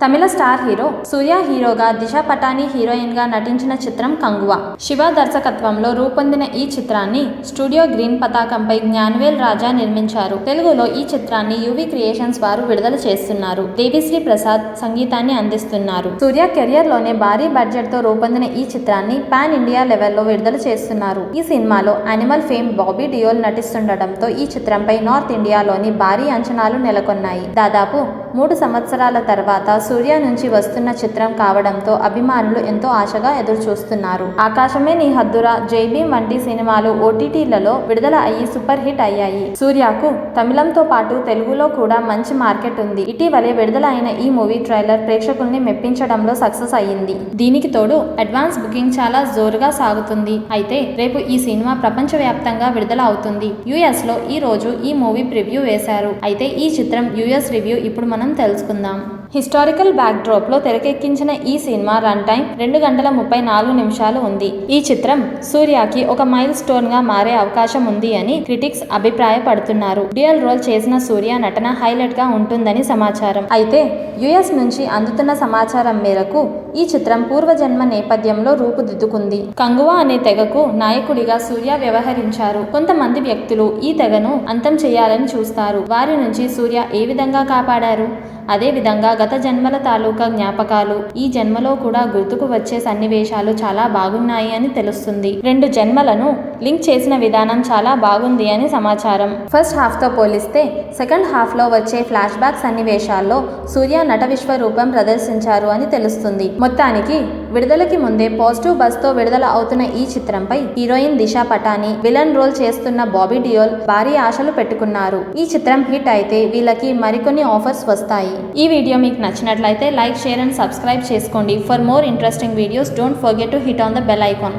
తమిళ star hero సూర్య హీరోగా, దిశ Patani heroine గా నటించిన చిత్రం కంగువ. శివ దర్శకత్వంలో రూపొందిన ఈ చిత్రాన్ని స్టూడియో గ్రీన్ పతాకంపై జ్ఞానవేల్ రాజా నిర్మించారు. తెలుగులో ఈ చిత్రాన్ని యువి క్రియేషన్స్ వారు విడుదల చేస్తున్నారు. దేవిశ్రీ ప్రసాద్ సంగీతాన్ని అందిస్తున్నారు. సూర్య కెరియర్ లోనే భారీ బడ్జెట్ తో రూపొందిన ఈ చిత్రాన్ని పాన్ ఇండియా లెవెల్లో విడుదల చేస్తున్నారు. ఈ సినిమాలో యానిమల్ ఫేమ్ బాబీ డియోల్ నటిస్తుండటంతో ఈ చిత్రంపై నార్త్ ఇండియాలోని భారీ అంచనాలు నెలకొన్నాయి. దాదాపు 3 సంవత్సరాల తర్వాత సూర్య నుంచి వస్తున్న చిత్రం కావడంతో అభిమానులు ఎంతో ఆశగా ఎదురుచూస్తున్నారు. ఆకాశమే నీ హద్దురా, జై భీమ్ వంటి సినిమాలు ఓటీటీలలో విడుదల అయ్యి సూపర్ హిట్ అయ్యాయి. సూర్యకు తమిళంతో పాటు తెలుగులో కూడా మంచి మార్కెట్ ఉంది. ఇటీవలే విడుదల అయిన ఈ మూవీ ట్రైలర్ ప్రేక్షకుల్ని మెప్పించడంలో సక్సెస్ అయ్యింది. దీనికి తోడు అడ్వాన్స్ బుకింగ్ చాలా జోరుగా సాగుతుంది. అయితే రేపు ఈ సినిమా ప్రపంచవ్యాప్తంగా విడుదల అవుతుంది. యుఎస్ లో ఈ రోజు ఈ మూవీ ప్రివ్యూ వేశారు. అయితే ఈ చిత్రం యుఎస్ రివ్యూ ఇప్పుడు మనం తెలుసుకుందాం. హిస్టారికల్ బ్యాక్ డ్రాప్ లో తెరకెక్కించిన ఈ సినిమా రన్ టైం 2 గంటల 34 నిమిషాలు ఉంది. ఈ చిత్రం సూర్యకి ఒక మైల్ స్టోన్ గా మారే అవకాశం ఉంది అని క్రిటిక్స్ అభిప్రాయపడుతున్నారు. డ్యూయల్ రోల్ చేసిన సూర్య నటన హైలైట్ గా ఉంటుందని సమాచారం. అయితే యుఎస్ నుంచి అందుతున్న సమాచారం మేరకు ఈ చిత్రం పూర్వజన్మ నేపథ్యంలో రూపుదిద్దుకుంది. కంగువ అనే తెగకు నాయకుడిగా సూర్య వ్యవహరించారు. కొంతమంది వ్యక్తులు ఈ తెగను అంతం చేయాలని చూస్తారు. వారి నుంచి సూర్య ఏ విధంగా కాపాడారు? అదే విధంగా గత జన్మల తాలూకా జ్ఞాపకాలు ఈ జన్మలో కూడా గుర్తుకు వచ్చే సన్నివేశాలు చాలా బాగున్నాయి అని తెలుస్తుంది. 2 జన్మలను లింక్ చేసిన విధానం చాలా బాగుంది అని సమాచారం. ఫస్ట్ హాఫ్ తో పోలిస్తే సెకండ్ హాఫ్ లో వచ్చే ఫ్లాష్ బ్యాక్ సన్నివేశాల్లో సూర్య నట విశ్వరూపం ప్రదర్శించారు అని తెలుస్తుంది. మొత్తానికి విడుదలకి ముందే పాజిటివ్ బజ్ తో విడుదల అవుతున్న ఈ చిత్రంపై హీరోయిన్ దిశ పటాని, విలన్ రోల్ చేస్తున్న బాబీ డియోల్ భారీ ఆశలు పెట్టుకున్నారు. ఈ చిత్రం హిట్ అయితే వీళ్ళకి మరికొన్ని ఆఫర్స్ వస్తాయి. ఈ వీడియో మీకు నచ్చినట్లయితే లైక్, షేర్ అండ్ సబ్స్క్రైబ్ చేసుకోండి. For more interesting videos don't forget to hit on the bell icon.